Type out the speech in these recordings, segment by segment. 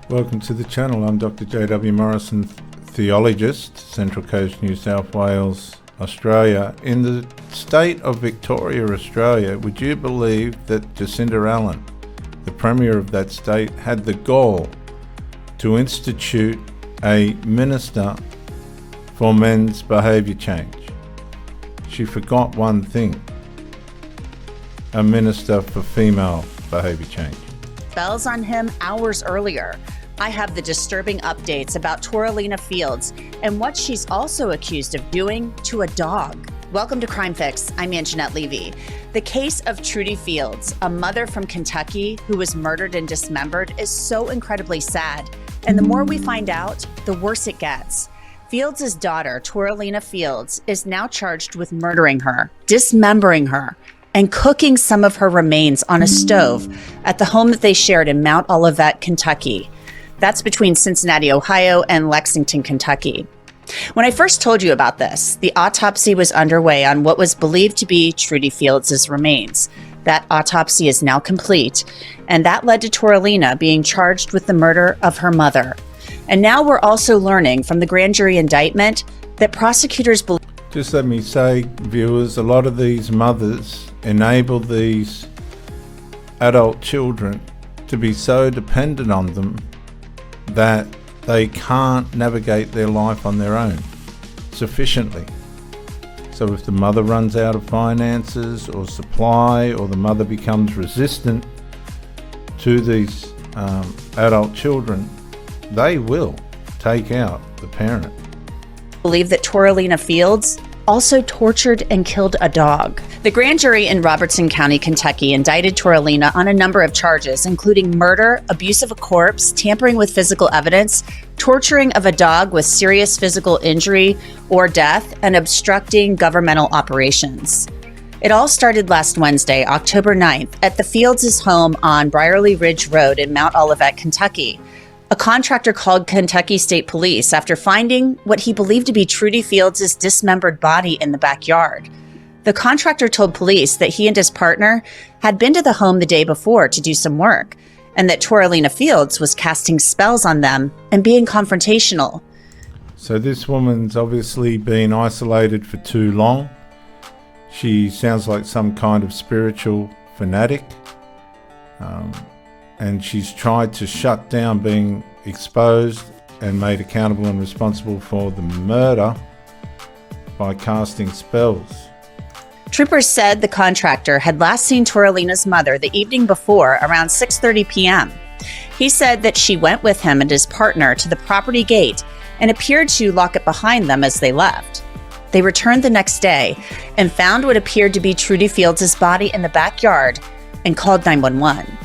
Welcome to the channel. I'm Dr. J.W. Morrison, theologist, Central Coast, New South Wales, Australia. In the state of Victoria, Australia, would you believe that Jacinda Allen, the Premier of that state, had the gall to institute a minister for men's behaviour change? She forgot one thing: a minister for female behaviour change. Bells on him hours earlier. I have the disturbing updates about Toralina Fields and what she's also accused of doing to a dog. Welcome to Crime Fix. I'm Anjanette Levy. The case of Trudy Fields, a mother from Kentucky who was murdered and dismembered, is so incredibly sad. And the more we find out, the worse it gets. Fields' daughter, Toralina Fields, is now charged with murdering her, dismembering her, and cooking some of her remains on a stove at the home that they shared in Mount Olivet, Kentucky. That's between Cincinnati, Ohio, and Lexington, Kentucky. When I first told you about this, the autopsy was underway on what was believed to be Trudy Fields' remains. That autopsy is now complete, and that led to Toralina being charged with the murder of her mother. And now we're also learning from the grand jury indictment that prosecutors believe... Just let me say, viewers, a lot of these mothers enable these adult children to be so dependent on them that they can't navigate their life on their own sufficiently. So if the mother runs out of finances or supply, or the mother becomes resistant to these adult children, they will take out the parent. Believe that Toralina Fields also tortured and killed a dog. The grand jury in Robertson County, Kentucky, indicted Toralina on a number of charges, including murder, abuse of a corpse, tampering with physical evidence, torturing of a dog with serious physical injury or death, and obstructing governmental operations. It all started last Wednesday, October 9th, at the Fields' home on Briarly Ridge Road in Mount Olivet, Kentucky. A contractor called Kentucky State Police after finding what he believed to be Trudy Fields' dismembered body in the backyard. The contractor told police that he and his partner had been to the home the day before to do some work, and that Toralina Fields was casting spells on them and being confrontational. So this woman's obviously been isolated for too long. She sounds like some kind of spiritual fanatic. And she's tried to shut down being exposed and made accountable and responsible for the murder by casting spells. Troopers said the contractor had last seen Toralina's mother the evening before around 6:30 p.m. He said that she went with him and his partner to the property gate and appeared to lock it behind them as they left. They returned the next day and found what appeared to be Trudy Fields' body in the backyard and called 911.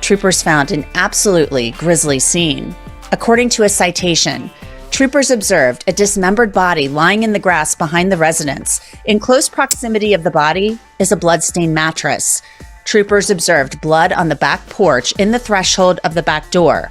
Troopers found an absolutely grisly scene. According to a citation, troopers observed a dismembered body lying in the grass behind the residence. In close proximity of the body is a blood-stained mattress. Troopers observed blood on the back porch in the threshold of the back door.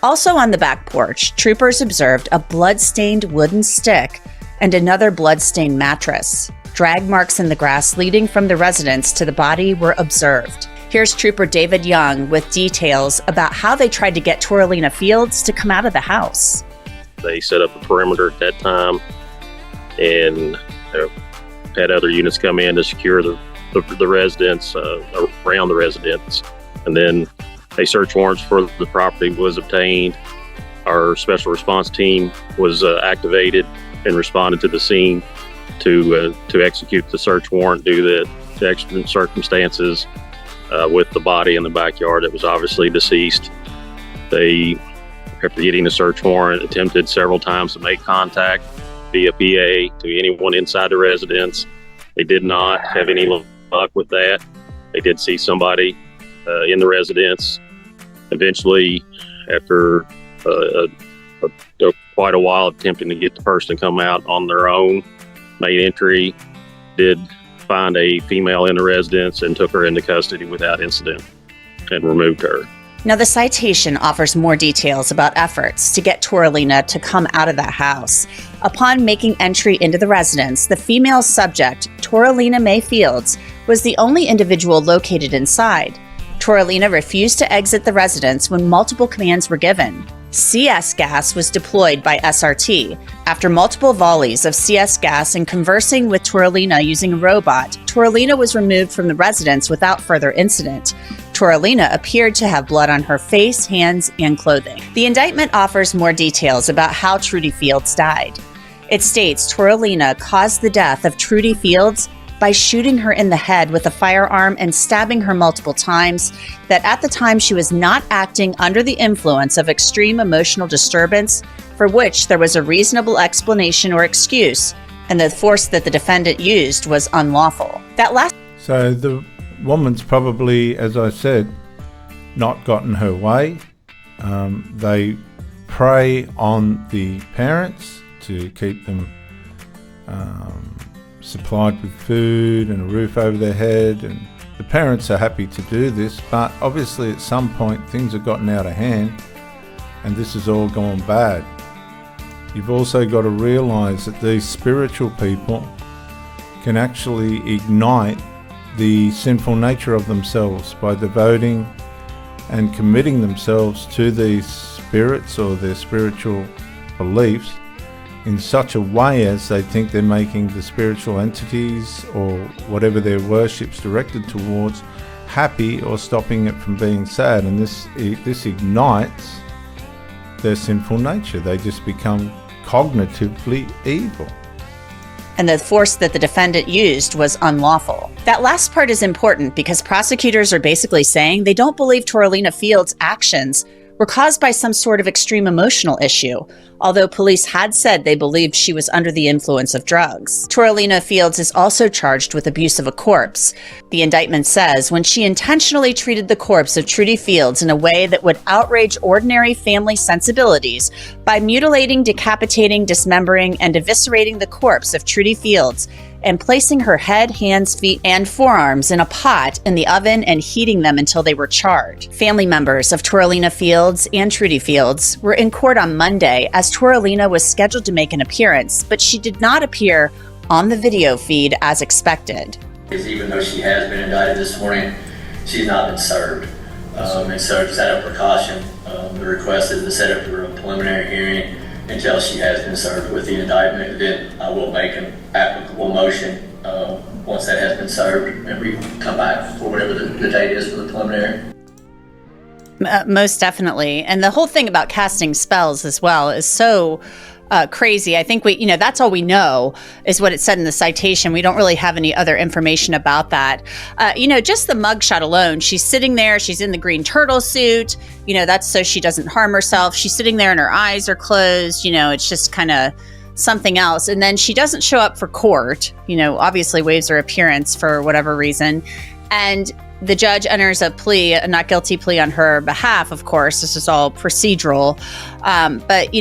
Also on the back porch, troopers observed a blood-stained wooden stick and another blood-stained mattress. Drag marks in the grass leading from the residence to the body were observed. Here's Trooper David Young with details about how they tried to get Toralina Fields to come out of the house. They set up a perimeter at that time and had other units come in to secure the residence, around the residence. And then a search warrant for the property was obtained. Our special response team was activated and responded to the scene to execute the search warrant due to the exigent circumstances with the body in the backyard that was obviously deceased. They, after getting the search warrant, attempted several times to make contact via PA to anyone inside the residence. They did not have any luck with that. They did see somebody in the residence. Eventually, after quite a while attempting to get the person to come out on their own, made entry, did find a female in the residence and took her into custody without incident and removed her. Now, the citation offers more details about efforts to get Toralina to come out of that house. Upon making entry into the residence, the female subject, Toralina May Fields, was the only individual located inside. Toralina refused to exit the residence when multiple commands were given. CS gas was deployed by SRT. After multiple volleys of CS gas and conversing with Toralina using a robot, Toralina was removed from the residence without further incident. Toralina appeared to have blood on her face, hands, and clothing. The indictment offers more details about how Trudy Fields died. It states Toralina caused the death of Trudy Fields by shooting her in the head with a firearm and stabbing her multiple times, that at the time she was not acting under the influence of extreme emotional disturbance for which there was a reasonable explanation or excuse, and the force that the defendant used was unlawful. So the woman's probably, as I said, not gotten her way. They prey on the parents to keep them supplied with food and a roof over their head, and the parents are happy to do this, but obviously at some point things have gotten out of hand and this has all gone bad. You've also got to realize that these spiritual people can actually ignite the sinful nature of themselves by devoting and committing themselves to these spirits or their spiritual beliefs in such a way as they think they're making the spiritual entities or whatever their worship's directed towards happy or stopping it from being sad. And this ignites their sinful nature. They just become cognitively evil. And the force that the defendant used was unlawful. That last part is important because prosecutors are basically saying they don't believe Toralina Fields' actions were caused by some sort of extreme emotional issue, although police had said they believed she was under the influence of drugs. Toralina Fields is also charged with abuse of a corpse. The indictment says when she intentionally treated the corpse of Trudy Fields in a way that would outrage ordinary family sensibilities by mutilating, decapitating, dismembering, and eviscerating the corpse of Trudy Fields and placing her head, hands, feet, and forearms in a pot in the oven and heating them until they were charred. Family members of Toralina Fields and Trudy Fields were in court on Monday as Toralina was scheduled to make an appearance, but she did not appear on the video feed as expected. Even though she has been indicted this morning, she's not been served. And so just out of precaution, the request is to set up for a preliminary hearing until she has been served with the indictment. Then I will make an applicable motion once that has been served, and we come back for whatever the date is for the preliminary. Most definitely. And the whole thing about casting spells as well is so crazy. I think that's all we know is what it said in the citation. We don't really have any other information about that. Just the mugshot alone, she's sitting there, she's in the green turtle suit, that's so she doesn't harm herself. She's sitting there and her eyes are closed, it's just kind of something else. And then she doesn't show up for court, obviously waives her appearance for whatever reason. And the judge enters a not guilty plea on her behalf, of course. This is all procedural. But,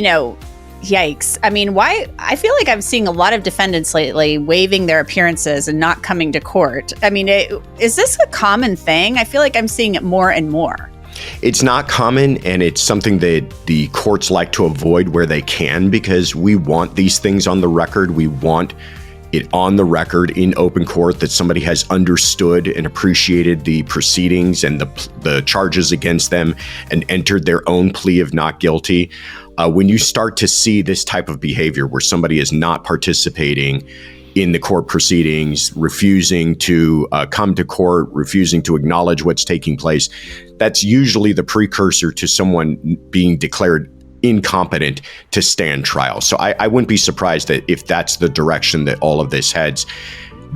yikes. I mean, why? I feel like I'm seeing a lot of defendants lately waiving their appearances and not coming to court. I mean, is this a common thing? I feel like I'm seeing it more and more. It's not common, and it's something that the courts like to avoid where they can, because we want these things on the record. We want it on the record in open court that somebody has understood and appreciated the proceedings and the charges against them and entered their own plea of not guilty. When you start to see this type of behavior where somebody is not participating in the court proceedings, refusing to come to court, refusing to acknowledge what's taking place, that's usually the precursor to someone being declared incompetent to stand trial. So I wouldn't be surprised that if that's the direction that all of this heads,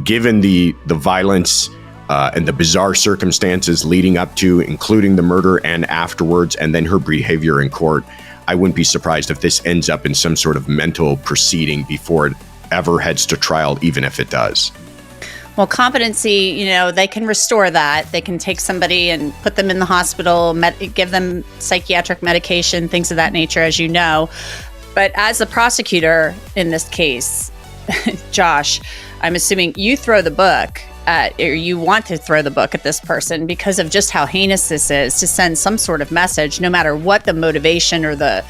given the violence and the bizarre circumstances leading up to, including the murder and afterwards, and then her behavior in court. I wouldn't be surprised if this ends up in some sort of mental proceeding before it ever heads to trial, even if it does. Well, competency, they can restore that. They can take somebody and put them in the hospital, give them psychiatric medication, things of that nature, as you know. But as a prosecutor in this case, Josh, I'm assuming you throw the book or you want to throw the book at this person because of just how heinous this is, to send some sort of message, no matter what the motivation or the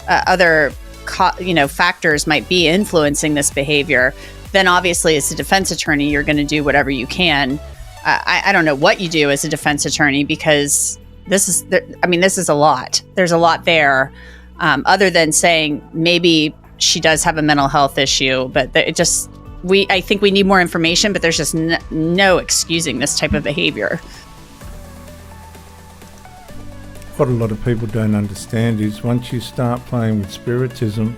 other factors might be influencing this behavior. Then obviously as a defense attorney, you're going to do whatever you can. I don't know what you do as a defense attorney, because this is a lot. There's a lot there. other than saying maybe she does have a mental health issue. But I think we need more information, but there's just no excusing this type of behavior. What a lot of people don't understand is once you start playing with spiritism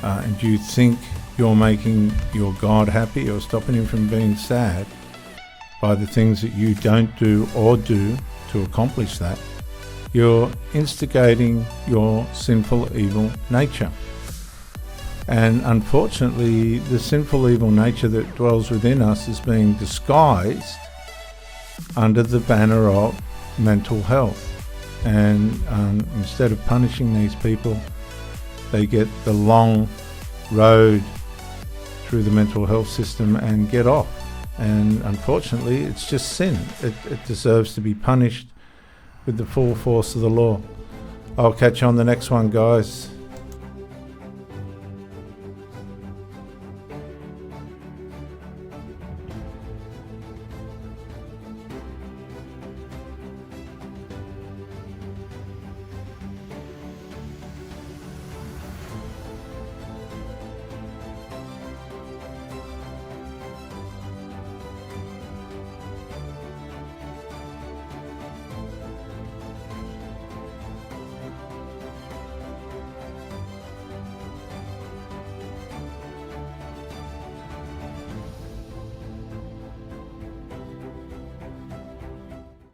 and you think you're making your God happy or stopping him from being sad by the things that you don't do or do to accomplish that, you're instigating your sinful, evil nature. And unfortunately, the sinful, evil nature that dwells within us is being disguised under the banner of mental health. And instead of punishing these people, they get the long road through the mental health system and get off. And unfortunately, it's just sin. It deserves to be punished with the full force of the law. I'll catch you on the next one, guys.